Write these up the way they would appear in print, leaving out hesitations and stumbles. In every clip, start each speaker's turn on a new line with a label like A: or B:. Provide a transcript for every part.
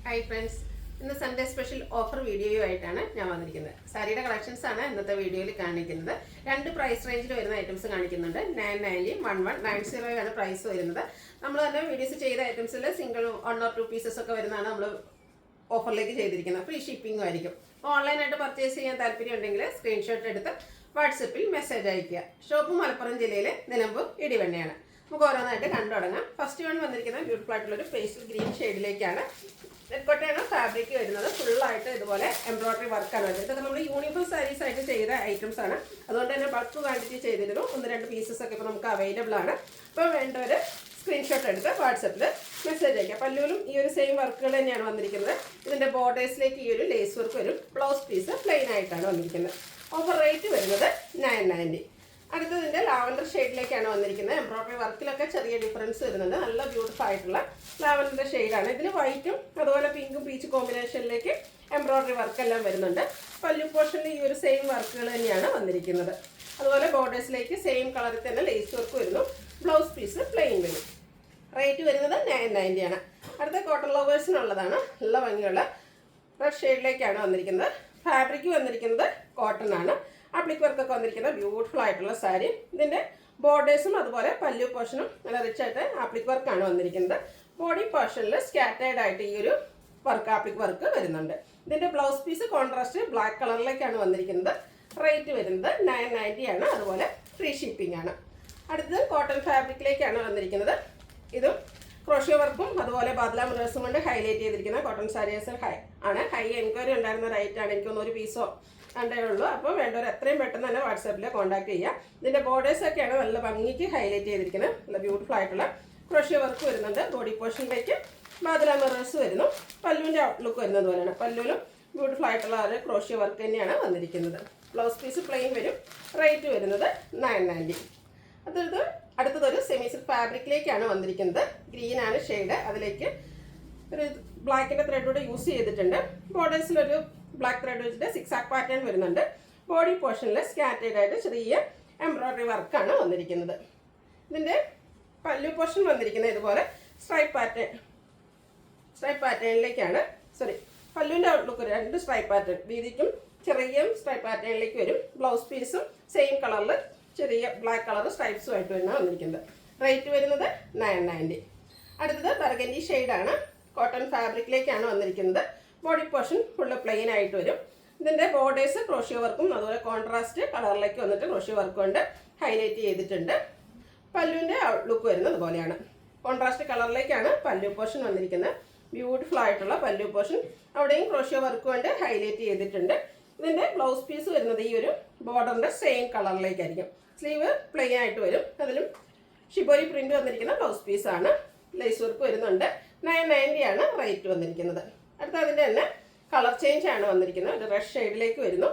A: Hi friends, ഇന്ന് Sunday special offer വീഡിയോയുമായിട്ടാണ് ഞാൻ വന്നിരിക്കുന്നത്. സാരിയുടെ കളക്ഷൻസ് ആണ് ഇന്നത്തെ വീഡിയോയിൽ കാണിക്കുന്നത്. രണ്ട് പ്രൈസ് റേഞ്ചിൽ വരുന്ന ഐറ്റംസ് കാണിക്കുന്നുണ്ട്. 990, 1190 ആണ് പ്രൈസ് വരുന്നത്. നമ്മൾ തന്നെ വീഡിയോസ് ചെയ്ത ഐറ്റംസിൽ സിംഗിൾ 1 or 2 പീസസ് ഒക്കെ വരുന്നതാണ് നമ്മൾ ഓഫറിലേക്ക് ചെയ്തിരിക്കുന്നത്. ഫ്രീ ഷിപ്പിംഗും ആയിരിക്കും. ഓൺലൈനായിട്ട് പർച്ചേസ് ചെയ്യാൻ താല്പര്യം ഉണ്ടെങ്കിൽ സ്ക്രീൻഷോട്ട് എടുത്ത് വാട്സപ്പിൽ മെസ്സേജ് അയയ്ക്കുക. ഷോപ്പ് മലപ്പുറം ജില്ലയിലെ നിലമ്പൂർ ഇടിവണ്ണയാണ്. നമുക്ക് ഓരോന്നായിട്ട് കണ്ടു തുടങ്ങാം. ഫസ്റ്റ് വൺ വന്നിരിക്കുന്നത് ബ്യൂട്ടിഫുൾ ആയിട്ടുള്ളൊരു പേസ്റ്റൽ ഗ്രീൻ ഷെയ്ഡിലേക്കാണ്. നെറ്റ്കോട്ടയാണ് ഫാബ്രിക് വരുന്നത്. ഫുള്ളായിട്ട് ഇതുപോലെ എംബ്രോയിഡറി വർക്കാണ് വരുന്നത്. ഇതൊക്കെ നമ്മൾ യൂണിഫോം സാരീസ് ആയിട്ട് ചെയ്ത ഐറ്റംസ് ആണ്. അതുകൊണ്ട് തന്നെ ബൾക്ക് ക്വാണ്ടിറ്റി ചെയ്തിരുന്നു. 1-2 പീസസ് ഒക്കെ ഇപ്പോൾ നമുക്ക് അവൈലബിൾ ആണ്. അപ്പോൾ വേണ്ടവർ സ്ക്രീൻഷോട്ട് എടുത്ത് വാട്സപ്പിൽ മെസ്സേജ് അയക്കാം. പല്ലുവിലും ഈ ഒരു സെയിം വർക്കുകൾ തന്നെയാണ് വന്നിരിക്കുന്നത്. ഇതിൻ്റെ ബോർഡേഴ്സിലേക്ക് ഈ ഒരു ലേസ് വർക്ക് വരും. ബ്ലൗസ് പീസ് പ്ലെയിൻ ആയിട്ടാണ് വന്നിരിക്കുന്നത്. ഓഫർ റേറ്റ് വരുന്നത് 990. അടുത്തതിൻ്റെ ലാവൻഡർ ഷെയ്ഡിലേക്കാണ് വന്നിരിക്കുന്നത്. എംബ്രോയിഡറി വർക്കിലൊക്കെ ചെറിയ ഡിഫറൻസ് വരുന്നുണ്ട്. നല്ല ബ്യൂട്ടിഫുൾ ആയിട്ടുള്ള ലാവൻഡർ ഷെയ്ഡാണ്. ഇതിൽ വൈറ്റും അതുപോലെ പിങ്കും പീച്ച് കോമ്പിനേഷനിലേക്ക് എംബ്രോയിഡറി വർക്കെല്ലാം വരുന്നുണ്ട്. പല്ലു പോർഷനിൽ ഈ ഒരു സെയിം വർക്കുകൾ തന്നെയാണ് വന്നിരിക്കുന്നത്. അതുപോലെ ബോർഡേഴ്സിലേക്ക് സെയിം കളറിൽ തന്നെ ലേസ് വർക്ക് വരുന്നു. ബ്ലൗസ് പീസ് പ്ലെയിൻ വരും. റേറ്റ് വരുന്നത് 990 ആണ്. അടുത്ത കോട്ടൺ ലവേഴ്സിനുള്ളതാണ്. നല്ല ഭംഗിയുള്ള റെഡ് ഷെയ്ഡിലേക്കാണ് വന്നിരിക്കുന്നത്. ഫാബ്രിക് വന്നിരിക്കുന്നത് കോട്ടൺ ആണ്. ആപ്ലിക് വർക്കൊക്കെ വന്നിരിക്കുന്ന ബ്യൂട്ടിഫുൾ ആയിട്ടുള്ള സാരി. ഇതിൻ്റെ ബോർഡേഴ്സും അതുപോലെ പല്ലു പോർഷനും നല്ല റിച്ച് ആയിട്ട് ആപ്ലിക് വർക്കാണ് വന്നിരിക്കുന്നത്. ബോഡി പോർഷനിൽ സ്കാറ്റേർഡ് ആയിട്ട് ഈ ഒരു വർക്ക് ആപ്ലിക് വർക്ക് വരുന്നുണ്ട്. ഇതിൻ്റെ ബ്ലൗസ് പീസ് കോൺട്രാസ്റ്റ് ബ്ലാക്ക് കളറിലേക്കാണ് വന്നിരിക്കുന്നത്. റേറ്റ് വരുന്നത് 990 ആണ്. അതുപോലെ ഫ്രീ ഷിപ്പിംഗ് ആണ്. അടുത്തത് കോട്ടൺ ഫാബ്രിക്കിലേക്കാണ് വന്നിരിക്കുന്നത്. ഇതും ക്രോഷ്യോ വർക്കും അതുപോലെ ബാദ്ല മിറേഴ്സും കൊണ്ട് ഹൈലൈറ്റ് ചെയ്തിരിക്കുന്ന കോട്ടൺ സാരീസ് ആണ്. ഹൈ എൻക്വയറി ഉണ്ടായിരുന്ന റേറ്റാണ്. എനിക്കൊന്ന് 1 പീസോ കണ്ടേ ഉള്ളൂ. അപ്പോൾ വേണ്ടവർ എത്രയും പെട്ടെന്ന് തന്നെ വാട്സാപ്പിൽ കോൺടാക്ട് ചെയ്യുക. ഇതിൻ്റെ ബോർഡേഴ്സൊക്കെയാണ് നല്ല ഭംഗിക്ക് ഹൈലൈറ്റ് ചെയ്തിരിക്കുന്നത്. നല്ല ബ്യൂട്ടിഫുൾ ആയിട്ടുള്ള ക്രോഷ്യോ വർക്ക് വരുന്നുണ്ട്. ബോഡി പോർഷനിലേക്ക് ബാദ്ല മിറേഴ്സ് വരുന്നു. പല്ലുവിൻ്റെ ഔട്ട്ലുക്ക് വരുന്നത് പോലെയാണ്. പല്ലുവിലും ബ്യൂട്ടിഫുൾ ആയിട്ടുള്ള ഒരു ക്രോഷ്യോ വർക്ക് തന്നെയാണ് വന്നിരിക്കുന്നത്. ബ്ലൗസ് പീസ് പ്ലെയിൻ വരും. റേറ്റ് വരുന്നത് 990. അടുത്തതൊരു സെമി സിൽക്ക് ഫാബ്രിക്കിലേക്കാണ് വന്നിരിക്കുന്നത്. ഗ്രീൻ ആണ് ഷെയ്ഡ്. അതിലേക്ക് ഒരു ബ്ലാക്കിൻ്റെ ത്രെഡോടെ യൂസ് ചെയ്തിട്ടുണ്ട്. ബോർഡേഴ്സിലൊരു ബ്ലാക്ക് ത്രെഡ് വെച്ചിട്ട് സിക്സാക് പാറ്റേൺ വരുന്നുണ്ട്. ബോഡി പോർഷനിൽ സ്കാറ്റേഡ് ആയിട്ട് ചെറിയ എംബ്രോയിഡറി വർക്കാണ് വന്നിരിക്കുന്നത്. ഇതിൻ്റെ പല്ലു പോർഷൻ വന്നിരിക്കുന്നത് ഇതുപോലെ സ്ട്രൈപ്പ് പാറ്റേണിലേക്കാണ്. പല്ലുവിൻ്റെ ഔട്ട്ലുക്ക് 2 സ്ട്രൈപ്പ് പാറ്റേൺ വീതിക്കും ചെറിയ സ്ട്രൈപ്പ് പാറ്റേണിലേക്ക് വരും. ബ്ലൗസ് പീസും സെയിം കളറിൽ ചെറിയ ബ്ലാക്ക് കളർ സ്ട്രൈപ്സും ആയിട്ട് വരുന്നതാണ് വന്നിരിക്കുന്നത്. റേറ്റ് വരുന്നത് 990. അടുത്തത് ബർഗൻഡി ഷെയ്ഡാണ്. കോട്ടൺ ഫാബ്രിക്കിലേക്കാണ് വന്നിരിക്കുന്നത്. ബോഡി പോർഷൻ ഫുള്ള് പ്ലെയിൻ ആയിട്ട് വരും. ഇതിൻ്റെ ബോർഡേഴ്സ് ക്രോഷ്യോ വർക്കും അതുപോലെ കോൺട്രാസ്റ്റ് കളറിലേക്ക് വന്നിട്ട് ക്രോഷ്യോ വർക്ക് കൊണ്ട് ഹൈലൈറ്റ് ചെയ്തിട്ടുണ്ട്. പല്ലുവിൻ്റെ ഔട്ട്ലുക്ക് വരുന്നത് പോലെയാണ്. കോൺട്രാസ്റ്റ് കളറിലേക്കാണ് പല്ലു പോർഷൻ വന്നിരിക്കുന്നത്. ബ്യൂട്ടിഫുൾ ആയിട്ടുള്ള പല്ലു പോർഷൻ. അവിടെയും ക്രോഷ്യോ വർക്ക് കൊണ്ട് ഹൈലൈറ്റ് ചെയ്തിട്ടുണ്ട്. ഇതിൻ്റെ ബ്ലൗസ് പീസ് വരുന്നത് ഈ ഒരു ബോർഡറിൻ്റെ സെയിം കളറിലേക്കായിരിക്കും. സ്ലീവ് പ്ലെയിൻ ആയിട്ട് വരും. അതിലും ഷിബോരി പ്രിൻ്റ് വന്നിരിക്കുന്ന ബ്ലൗസ് പീസാണ്. ലേസ് വർക്ക് വരുന്നുണ്ട്. 990 ആണ് റേറ്റ് വന്നിരിക്കുന്നത്. അടുത്ത അതിൻ്റെ തന്നെ കളർ ചേഞ്ച് ആണ് വന്നിരിക്കുന്നത്. ഒരു റെഡ് ഷെയ്ഡിലേക്ക് വരുന്നു.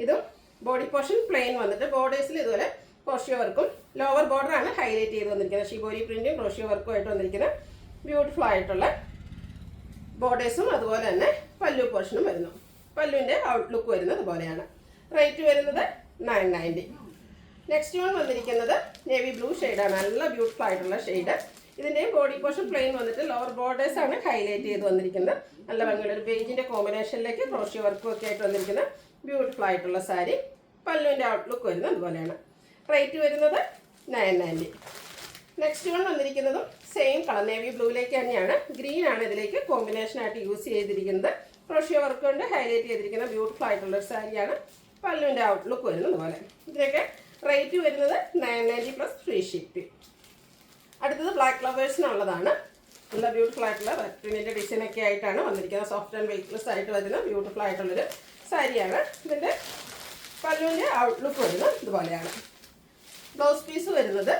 A: ഇതും ബോഡി പോർഷൻ പ്ലെയിൻ വന്നിട്ട് ബോർഡേഴ്സിൽ ഇതുപോലെ ക്രോഷ്യോ വർക്കും ലോവർ ബോർഡറാണ് ഹൈലൈറ്റ് ചെയ്ത് വന്നിരിക്കുന്നത്. ഷിബോരി പ്രിൻറ്റും ക്രോഷ്യോ വർക്കും ആയിട്ട് വന്നിരിക്കുന്ന ബ്യൂട്ടിഫുൾ ആയിട്ടുള്ള ബോർഡേഴ്സും അതുപോലെ തന്നെ പല്ലു പോർഷനും വരുന്നു. പല്ലുവിൻ്റെ ഔട്ട്ലുക്ക് വരുന്നത് പോലെയാണ്. റേറ്റ് വരുന്നത് 990. നെക്സ്റ്റ് വൺ വന്നിരിക്കുന്നത് നേവി ബ്ലൂ ഷെയ്ഡാണ്. നല്ല ബ്യൂട്ടിഫുൾ ആയിട്ടുള്ള ഷെയ്ഡ്. ഇതിൻ്റെയും ബോഡി പോർഷൻ പ്ലെയിൻ വന്നിട്ട് ലോവർ ബോർഡേഴ്സ് ആണ് ഹൈലൈറ്റ് ചെയ്ത് വന്നിരിക്കുന്നത്. നല്ല ഭംഗിയുള്ള ഒരു ബേജിൻ്റെ കോമ്പിനേഷനിലേക്ക് ക്രോഷ്യോ വർക്കും ഒക്കെ ആയിട്ട് വന്നിരിക്കുന്ന ബ്യൂട്ടിഫുൾ ആയിട്ടുള്ള സാരി. പല്ലുവിൻ്റെ ഔട്ട്ലുക്ക് വരുന്നത് അതുപോലെയാണ്. റേറ്റ് വരുന്നത് 990. നെക്സ്റ്റ് വൺ വന്നിരിക്കുന്നതും സെയിം കളർ നേവി ബ്ലൂയിലേക്ക് തന്നെയാണ്. ഗ്രീൻ ആണ് ഇതിലേക്ക് കോമ്പിനേഷനായിട്ട് യൂസ് ചെയ്തിരിക്കുന്നത്. ക്രോഷ്യോ വർക്ക് കൊണ്ട് ഹൈലൈറ്റ് ചെയ്തിരിക്കുന്ന ബ്യൂട്ടിഫുൾ ആയിട്ടുള്ള ഒരു സാരിയാണ്. പല്ലുവിൻ്റെ ഔട്ട്ലുക്ക് വരുന്നത് പോലെ. ഇതിനൊക്കെ റേറ്റ് വരുന്നത് 990 പ്ലസ് ഫ്രീ ഷിപ്പിംഗ്. അടുത്തത് ബ്ലാക്ക് ലവേഴ്സിനുള്ളതാണ്. നല്ല ബ്യൂട്ടിഫുൾ ആയിട്ടുള്ള പ്രിന്റിൻ്റെ ഡിസൈനൊക്കെ ആയിട്ടാണ് വന്നിരിക്കുന്നത്. സോഫ്റ്റ് ആൻഡ് വെയ്റ്റ്ലെസ് ആയിട്ട് വരുന്ന ബ്യൂട്ടിഫുൾ ആയിട്ടുള്ളൊരു സാരിയാണ്. ഇതിൻ്റെ പല്ലുവിൻ്റെ ഔട്ട്ലുക്ക് വരുന്നത് ഇതുപോലെയാണ്. ബ്ലൗസ് പീസ് വരുന്നത്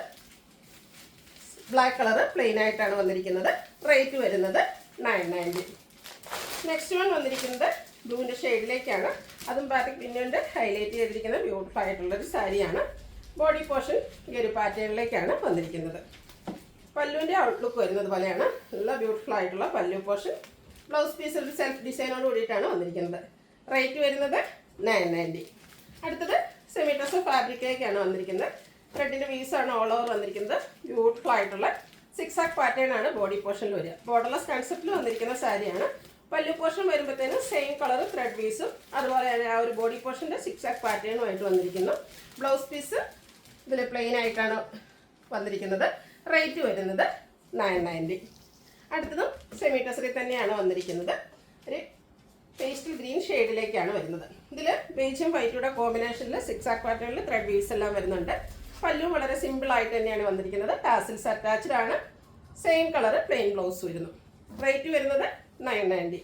A: ബ്ലാക്ക് കളർ പ്ലെയിൻ ആയിട്ടാണ് വന്നിരിക്കുന്നത്. റേറ്റ് വരുന്നത് 990. നെക്സ്റ്റ് വൺ വന്നിരിക്കുന്നത് ബ്ലൂവിൻ്റെ ഷെയ്ഡിലേക്കാണ്. അതും ബാറ്റിക് പിന്നുകൊണ്ട് ഹൈലൈറ്റ് ചെയ്തിരിക്കുന്ന ബ്യൂട്ടിഫുൾ ആയിട്ടുള്ളൊരു സാരിയാണ്. ബോഡി പോർഷൻ ഈ ഒരു പാറ്റേണിലേക്കാണ് വന്നിരിക്കുന്നത്. പല്ലുവിൻ്റെ ഔട്ട്ലുക്ക് വരുന്നത് പോലെയാണ്. നല്ല ബ്യൂട്ടിഫുൾ ആയിട്ടുള്ള പല്ലു പോർഷൻ. ബ്ലൗസ് പീസ് ഒരു സെൽഫ് ഡിസൈനോട് കൂടിയിട്ടാണ് വന്നിരിക്കുന്നത്. റേറ്റ് വരുന്നത് 990. അടുത്തത് സെമി ഡ്രസ് ഫാബ്രിക്കിലേക്കാണ് വന്നിരിക്കുന്നത്. ത്രെഡിൻ്റെ പീസാണ് ഓൾ ഓവർ വന്നിരിക്കുന്നത്. ബ്യൂട്ടിഫുൾ ആയിട്ടുള്ള സിക്സാക് പാറ്റേൺ ആണ് ബോഡി പോർഷനിൽ വരിക. ബോർഡർലെസ് കൺസെപ്റ്റിൽ വന്നിരിക്കുന്ന സാരിയാണ്. പല്ലു പോർഷൻ വരുമ്പോഴത്തേനും സെയിം കളർ ത്രെഡ് പീസും അതുപോലെ തന്നെ ആ ഒരു ബോഡി പോർഷൻ്റെ സിക്സ് ആക്ക് പാറ്റേണുമായിട്ട് വന്നിരിക്കുന്നു. ബ്ലൗസ് പീസ് ഇതിൽ പ്ലെയിൻ ആയിട്ടാണ് വന്നിരിക്കുന്നത്. റേറ്റ് വരുന്നത് 990. അടുത്തതും സെമി ടെസറി തന്നെയാണ് വന്നിരിക്കുന്നത്. ഒരു പേസ്റ്റൽ ഗ്രീൻ ഷെയ്ഡിലേക്കാണ് വരുന്നത്. ഇതിൽ ബേജും വൈറ്റൂടെ കോമ്പിനേഷനിൽ സിക്സ് ആക്ക് പാറ്റേണിൽ ത്രെഡ് വീവ്സ് എല്ലാം വരുന്നുണ്ട്. പല്ലും വളരെ സിമ്പിൾ ആയിട്ട് തന്നെയാണ് വന്നിരിക്കുന്നത്. ടാസിൽസ് അറ്റാച്ച്ഡ് ആണ്. സെയിം കളർ പ്ലെയിൻ ബ്ലൗസ് വരുന്നു. റേറ്റ് വരുന്നത് 990.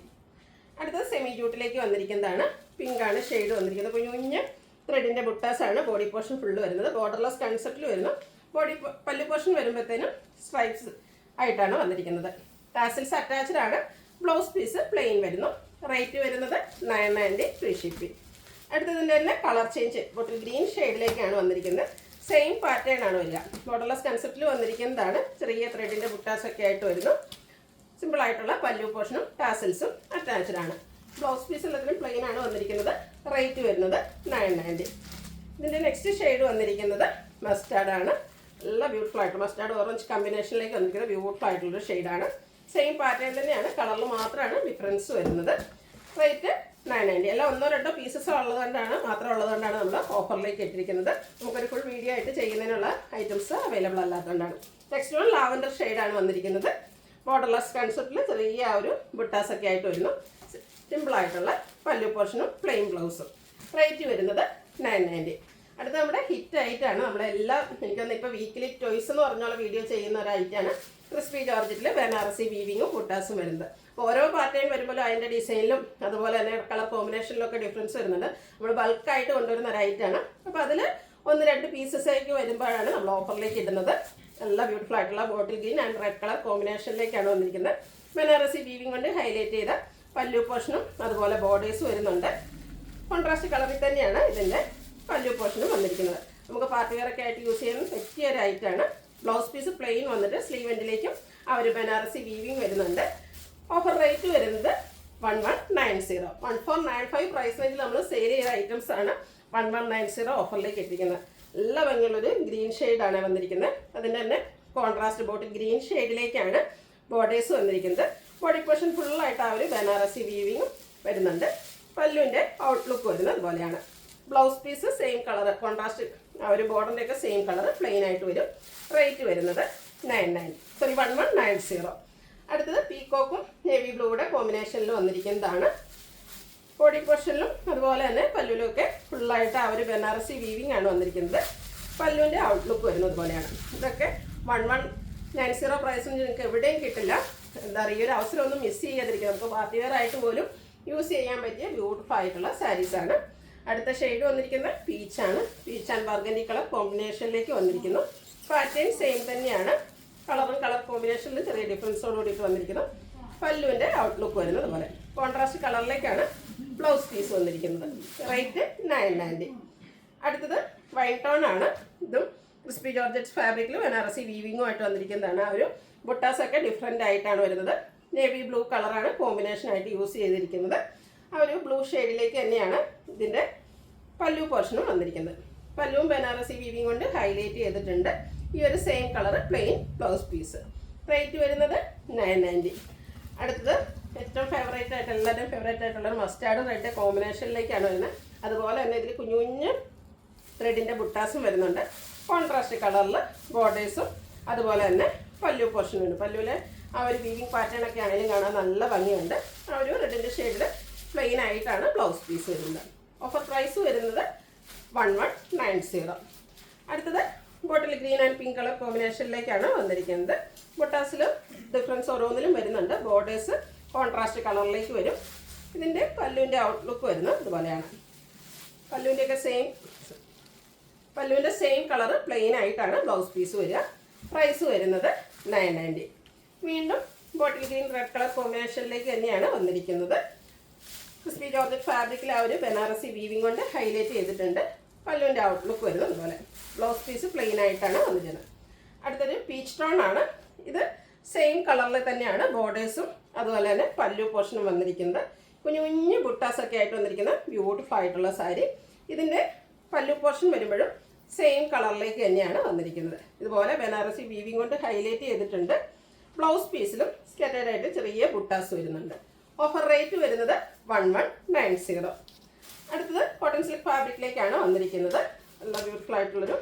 A: അടുത്തത് സെമി ജൂട്ടിലേക്ക് വന്നിരിക്കുന്നതാണ്. പിങ്ക് ആണ് ഷെയ്ഡ് വന്നിരിക്കുന്നത്. കുഞ്ഞു ത്രെഡിൻ്റെ ബുട്ടാസാണ് ബോഡി പോർഷൻ ഫുള്ള് വരുന്നത്. ബോർഡർലെസ് കൺസെപ്റ്റിൽ വരുന്നു. പല്ലു പോർഷൻ വരുമ്പോഴത്തേനും സ്ട്രൈപ്സ് ആയിട്ടാണ് വന്നിരിക്കുന്നത്. ടാസിൽസ് അറ്റാച്ച്ഡ് ആണ്. ബ്ലൗസ് പീസ് പ്ലെയിൻ വരുന്നു. റേറ്റ് വരുന്നത് 990 ഫ്രീ ഷിപ്പിംഗ്. അടുത്തതിൻ്റെ തന്നെ കളർ ചേഞ്ച് ബോട്ടിൽ ഗ്രീൻ ഷെയ്ഡിലേക്കാണ് വന്നിരിക്കുന്നത്. സെയിം പാറ്റേൺ ആണ് വരിക. ബോർഡർലെസ് കൺസെപ്റ്റിൽ വന്നിരിക്കുന്നതാണ്. ചെറിയ ത്രെഡിൻ്റെ ബുട്ടാസൊക്കെ ആയിട്ട് വരുന്നു. സിമ്പിൾ ആയിട്ടുള്ള പല്ലു പോർഷനും ടാസിൽസും അറ്റാച്ച്ഡ് ആണ്. ബ്ലൗസ് പീസ് എല്ലാത്തിനും പ്ലെയിൻ ആണ് വന്നിരിക്കുന്നത്. റേറ്റ് വരുന്നത് 990. ഇതിൻ്റെ നെക്സ്റ്റ് ഷെയ്ഡ് വന്നിരിക്കുന്നത് മസ്റ്റാർഡ് ആണ്. നല്ല ബ്യൂട്ടിഫുൾ ആയിട്ട് മസ്റ്റാർഡ് ഓറഞ്ച് കോമ്പിനേഷനിലേക്ക് വന്നിരിക്കുന്നത് ബ്യൂട്ടിഫുൾ ആയിട്ടുള്ളൊരു ഷെയ്ഡാണ്. സെയിം പാറ്റേൺ തന്നെയാണ്. കളറിൽ മാത്രമാണ് ഡിഫറൻസ് വരുന്നത്. റേറ്റ് 990. എല്ലാം 1-2 പീസസ് മാത്രമുള്ളതുകൊണ്ടാണ് നമ്മൾ ഓഫറിലേക്ക് ഇട്ടിരിക്കുന്നത്. നമുക്കൊരു ഫുൾ വീഡിയോ ആയിട്ട് ചെയ്യുന്നതിനുള്ള ഐറ്റംസ് അവൈലബിൾ അല്ലാത്തതുകൊണ്ടാണ്. നെക്സ്റ്റ് വൺ ലാവൻഡർ ഷെയ്ഡാണ് വന്നിരിക്കുന്നത്. ബോർഡർലെസ് കൺസെപ്റ്റിൽ ചെറിയ ഒരു ബുട്ടാസൊക്കെ ആയിട്ട് വരുന്നു. സിമ്പിളായിട്ടുള്ള പല്ലു പോർഷനും പ്ലെയിൻ ബ്ലൗസും. റേറ്റ് വരുന്നത് 990. അടുത്ത നമ്മുടെ ഹിറ്റ് ആയിട്ടാണ്. നമ്മളെല്ലാം എനിക്കൊന്ന് ഇപ്പോൾ വീക്കിലി ടോയ്സ് എന്ന് പറഞ്ഞുള്ള വീഡിയോ ചെയ്യുന്ന ഒരു ഐറ്റാണ്. ക്രിസ്പി ജോർജറ്റിൽ ബനാറസി വീവിങ്ങും ബുട്ടാസും വരുന്നത്. ഓരോ പാറ്റേൺ വരുമ്പോഴും അതിൻ്റെ ഡിസൈനിലും അതുപോലെ തന്നെ കളർ കോമ്പിനേഷനിലൊക്കെ ഡിഫറൻസ് വരുന്നുണ്ട്. നമ്മൾ ബൾക്കായിട്ട് കൊണ്ടുവരുന്ന ഒരു ഐറ്റാണ്. അപ്പോൾ അതിൽ 1-2 പീസസേക്ക് വരുമ്പോഴാണ് നമ്മൾ ഓഫറിലേക്ക് ഇടുന്നത്. നല്ല ബ്യൂട്ടിഫുൾ ആയിട്ടുള്ള bottle green and red colour കോമ്പിനേഷനിലേക്കാണ് വന്നിരിക്കുന്നത്. ബനാറസി വീവിങ് കൊണ്ട് ഹൈലൈറ്റ് ചെയ്ത പല്ലു പോർഷനും അതുപോലെ ബോർഡേഴ്സ് വരുന്നുണ്ട്. കോൺട്രാസ്റ്റ് കളറിൽ തന്നെയാണ് ഇതിൻ്റെ പല്ലു പോർഷനും വന്നിരിക്കുന്നത്. നമുക്ക് പാർട്ടി വെയറൊക്കെ ആയിട്ട് യൂസ് ചെയ്യാൻ പറ്റിയ ഒരു ഐറ്റാണ്. ബ്ലൗസ് പീസ് പ്ലെയിൻ വന്നിട്ട് സ്ലീവ് എൻഡിലേക്കും ആ ഒരു ബനാറസി വീവിങ് വരുന്നുണ്ട്. ഓഫർ റേറ്റ് വരുന്നത് 1190. 1495 പ്രൈസ് റേഞ്ചിൽ നമ്മൾ സെയിൽ ചെയ്ത ഐറ്റംസ് ആണ് 1190 ഓഫറിലേക്ക് എത്തിക്കുന്നത്. നല്ല ഭംഗിയുള്ളൊരു ഗ്രീൻ ഷെയ്ഡാണ് വന്നിരിക്കുന്നത്. അതിൻ്റെ തന്നെ കോൺട്രാസ്റ്റ് ബോട്ടിൽ ഗ്രീൻ ഷെയ്ഡിലേക്കാണ് ബോർഡേഴ്സ് വന്നിരിക്കുന്നത്. ബോഡി പോർഷൻ ഫുള്ളായിട്ട് ആ ഒരു ബനാറസി വീവിങ്ങും വരുന്നുണ്ട്. പല്ലുവിൻ്റെ ഔട്ട്ലുക്ക് വരുന്നത് അതുപോലെയാണ്. Blouse piece same colour contrast ആ ഒരു ബോർഡറിൻ്റെയൊക്കെ സെയിം കളർ പ്ലെയിൻ ആയിട്ട് വരും. റേറ്റ് വരുന്നത് 1190. അടുത്തത് പീക്കോക്കും നേവി ബ്ലൂയുടെ കോമ്പിനേഷനിൽ വന്നിരിക്കുന്നതാണ്. ബോഡി പോർഷനിലും അതുപോലെ തന്നെ പല്ലുവിലൊക്കെ ഫുള്ളായിട്ട് ആ ഒരു ബനാറസി വീവിങ് ആണ് വന്നിരിക്കുന്നത്. പല്ലുവിൻ്റെ ഔട്ട്ലുക്ക് വരുന്നത് പോലെയാണ്. ഇതൊക്കെ 1190 പ്രൈസിന് നിങ്ങൾക്ക് എവിടെയും കിട്ടില്ല. എന്താ പറയുക, ഈ ഒരു അവസരം ഒന്നും മിസ് ചെയ്യാതിരിക്കുക. നമുക്ക് പാർട്ടി വെയർ ആയിട്ട് പോലും യൂസ് ചെയ്യാൻ പറ്റിയ ബ്യൂട്ടിഫുൾ ആയിട്ടുള്ള സാരീസാണ്. അടുത്ത ഷെയ്ഡ് വന്നിരിക്കുന്നത് പീച്ചാണ്. പീച്ച് ആൻഡ് ബർഗൻഡി കളർ കോമ്പിനേഷനിലേക്ക് വന്നിരിക്കുന്നു. പാറ്റേൺ സെയിം തന്നെയാണ്. കളറും കളർ കോമ്പിനേഷനിൽ ചെറിയ ഡിഫറൻസോട് കൂടിയിട്ട് വന്നിരിക്കുന്നു. പല്ലുവിൻ്റെ ഔട്ട്ലുക്ക് വരുന്നത് പോലെ കോൺട്രാസ്റ്റ് കളറിലേക്കാണ് ബ്ലൗസ് പീസ് വന്നിരിക്കുന്നത്. റേറ്റ് 990. അടുത്തത് വൈൻ ടോൺ ആണ്. ഇതും ക്രിസ്പി ജോർജറ്റ് ഫാബ്രിക്കിൽ ബനാറസി വീവിങ്ങുമായിട്ട് വന്നിരിക്കുന്നതാണ്. ആ ഒരു ബുട്ടാസൊക്കെ ഡിഫറെൻ്റ് ആയിട്ടാണ് വരുന്നത്. നേവി ബ്ലൂ കളറാണ് കോമ്പിനേഷനായിട്ട് യൂസ് ചെയ്തിരിക്കുന്നത്. ആ ഒരു ബ്ലൂ ഷെയ്ഡിലേക്ക് തന്നെയാണ് ഇതിൻ്റെ പല്ലു പോർഷനും വന്നിരിക്കുന്നത്. പല്ലുവും ബനാറസി വീവിങ് കൊണ്ട് ഹൈലൈറ്റ് ചെയ്തിട്ടുണ്ട്. ഈ ഒരു same colour plain blouse piece. Rate വരുന്നത് 990. അടുത്തത് ഏറ്റവും ഫേവറേറ്റ് ആയിട്ട് എല്ലാവരുടെയും ഫേവറേറ്റ് ആയിട്ടുള്ള മസ്റ്റാർഡ് റെഡ് കോമ്പിനേഷനിലേക്കാണ് വരുന്നത്. അതുപോലെ തന്നെ ഇതിൽ കുഞ്ഞു കുഞ്ഞ് ത്രെഡിൻ്റെ ബുട്ടാസും വരുന്നുണ്ട്. കോൺട്രാസ്റ്റ് കളറിൽ ബോർഡേഴ്സും അതുപോലെ തന്നെ പല്ലു പോർഷനും ഉണ്ട്. പല്ലുവിലെ ആ ഒരു വീവിങ് പാറ്റേൺ ഒക്കെ ആണെങ്കിലും കാണാൻ നല്ല ഭംഗിയുണ്ട്. ആ ഒരു റെഡിൻ്റെ ഷെയ്ഡിൽ പ്ലെയിൻ ആയിട്ടാണ് ബ്ലൗസ് പീസ് വരുന്നത്. ഓഫർ പ്രൈസ് വരുന്നത് 1190. അടുത്തത് bottle green and pink colour കോമ്പിനേഷനിലേക്കാണ് വന്നിരിക്കുന്നത്. ബുട്ടാസിൽ ഡിഫറൻസ് ഓരോന്നിലും വരുന്നുണ്ട്. ബോർഡേഴ്സ് കോൺട്രാസ്റ്റ് കളറിലേക്ക് വരും. ഇതിൻ്റെ പല്ലുവിൻ്റെ ഔട്ട്ലുക്ക് വരുന്നത് ഇതുപോലെയാണ്. പല്ലുവിൻ്റെ സെയിം കളർ പ്ലെയിൻ ആയിട്ടാണ് ബ്ലൗസ് പീസ് വരിക. പ്രൈസ് വരുന്നത് 990. വീണ്ടും ബോട്ടിൽ ഗ്രീൻ റെഡ് കളർ കോമ്പിനേഷനിലേക്ക് തന്നെയാണ് വന്നിരിക്കുന്നത്. ക്രിസ്പി ജോർജറ്റ് ഫാബ്രിക്കിൽ ആ ഒരു ബനാറസി വീവിങ് കൊണ്ട് ഹൈലൈറ്റ് ചെയ്തിട്ടുണ്ട്. പല്ലുവിൻ്റെ ഔട്ട്ലുക്ക് വരുന്നത് അതുപോലെ. ബ്ലൗസ് പീസ് പ്ലെയിൻ ആയിട്ടാണ് വന്നിരിക്കുന്നത്. അടുത്തൊരു പീച്ച് ടോൺ ആണ്. ഇത് സെയിം കളറിൽ തന്നെയാണ് ബോർഡേഴ്സും അതുപോലെ തന്നെ പല്ലു പോർഷനും വന്നിരിക്കുന്നത്. കുഞ്ഞു കുഞ്ഞു ബുട്ടാസൊക്കെ ആയിട്ട് വന്നിരിക്കുന്ന ബ്യൂട്ടിഫുൾ ആയിട്ടുള്ള സാരി. ഇതിൻ്റെ പല്ലു പോർഷൻ വരുമ്പോഴും സെയിം കളറിലേക്ക് തന്നെയാണ് വന്നിരിക്കുന്നത്. ഇതുപോലെ ബനാറസി വീവിങ് കൊണ്ട് ഹൈലൈറ്റ് ചെയ്തിട്ടുണ്ട്. ബ്ലൗസ് പീസിലും സ്കാറ്റേഡ് ആയിട്ട് ചെറിയ ബുട്ടാസ് വരുന്നുണ്ട്. ഓഫർ റേറ്റ് വരുന്നത് 1190. അടുത്തത് കോട്ടൺ സിൽക്ക് ഫാബ്രിക്കിലേക്കാണ് വന്നിരിക്കുന്നത്. നല്ല ബ്യൂട്ടിഫുൾ ആയിട്ടുള്ളൊരു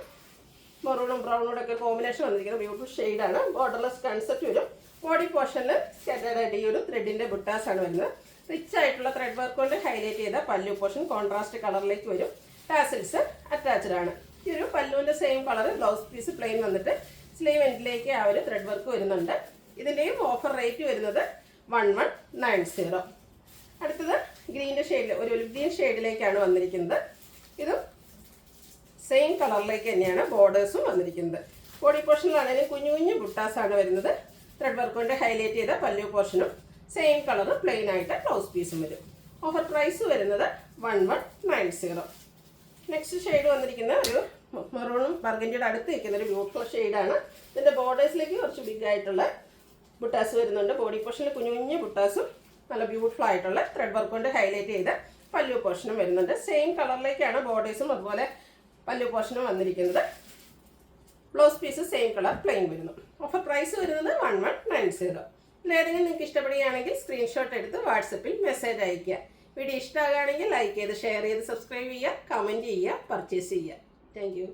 A: മെറൂണും ബ്രൗണോടെ ഒക്കെ കോമ്പിനേഷൻ വന്നിരിക്കുന്നത് ബ്യൂട്ടിഫുൾ ഷെയ്ഡാണ്. ബോർഡർലെസ് കൺസെപ്റ്റ് വരും. ബോഡി പോർഷനിൽ സ്കാറ്റേർഡ് ആയിട്ട് ഈ ഒരു ത്രെഡിൻ്റെ ബുട്ടാസാണ് വരുന്നത്. റിച്ച് ആയിട്ടുള്ള ത്രെഡ് വർക്ക് കൊണ്ട് ഹൈലൈറ്റ് ചെയ്ത പല്ലു പോർഷൻ കോൺട്രാസ്റ്റ് കളറിലേക്ക് വരും. ടാസിൽസ് അറ്റാച്ച്ഡ് ആണ്. ഈ ഒരു പല്ലുവിൻ്റെ same colour blouse piece plain വന്നിട്ട് സ്ലീവ് എൻഡിലേക്ക് ആ ഒരു ത്രെഡ് വർക്ക് വരുന്നുണ്ട്. ഇതിൻ്റെയും ഓഫർ റേറ്റ് വരുന്നത് 1190. അടുത്തത് ഗ്രീൻ്റെ ഷെയ്ഡിൽ ഒരു ഒലിവ് ഗ്രീൻ ഷെയ്ഡിലേക്കാണ് വന്നിരിക്കുന്നത്. ഇതും സെയിം കളറിലേക്ക് തന്നെയാണ് ബോർഡേഴ്സും വന്നിരിക്കുന്നത്. ബോഡി പോർഷനിലാണെങ്കിലും കുഞ്ഞു കുഞ്ഞു ബുട്ടാസാണ് വരുന്നത്. ത്രെഡ് വർക്ക് കൊണ്ട് ഹൈലൈറ്റ് ചെയ്ത പല്ലു പോർഷനും സെയിം കളർ പ്ലെയിൻ ആയിട്ട് ബ്ലൗസ് പീസും വരും. ഓഫർ പ്രൈസ് വരുന്നത് 1190. നെക്സ്റ്റ് ഷെയ്ഡ് വന്നിരിക്കുന്ന ഒരു മെറൂണും ബർഗൻഡിയുടെ അടുത്ത് നിൽക്കുന്ന ഒരു ബ്യൂട്ടിഫുൾ ഷെയ്ഡാണ്. ഇതിൻ്റെ ബോർഡേഴ്സിലേക്ക് കുറച്ച് ബിഗ് ആയിട്ടുള്ള ബുട്ടാസ് വരുന്നുണ്ട്. ബോഡി പോർഷനിൽ കുഞ്ഞു കുഞ്ഞു ബുട്ടാസും നല്ല ബ്യൂട്ടിഫുൾ ആയിട്ടുള്ള ത്രെഡ് വർക്ക് കൊണ്ട് ഹൈലൈറ്റ് ചെയ്ത പല്ലു പോർഷനും വരുന്നുണ്ട്. സെയിം കളറിലേക്കാണ് ബോർഡേഴ്സും അതുപോലെ പല്ലു പോർഷനും വന്നിരിക്കുന്നത്. Blouse piece same colour plain വരുന്നു. ഓഫർ പ്രൈസ് വരുന്നത് 1190. ഇതിലേതെങ്കിലും നിങ്ങൾക്ക് ഇഷ്ടപ്പെടുകയാണെങ്കിൽ സ്ക്രീൻഷോട്ട് എടുത്ത് വാട്സപ്പിൽ മെസ്സേജ് അയയ്ക്കുക. വീഡിയോ ഇഷ്ടമാകുകയാണെങ്കിൽ ലൈക്ക് ചെയ്ത് ഷെയർ ചെയ്ത് സബ്സ്ക്രൈബ് ചെയ്യുക, കമൻറ്റ് ചെയ്യുക, പർച്ചേസ് ചെയ്യുക. Thank you.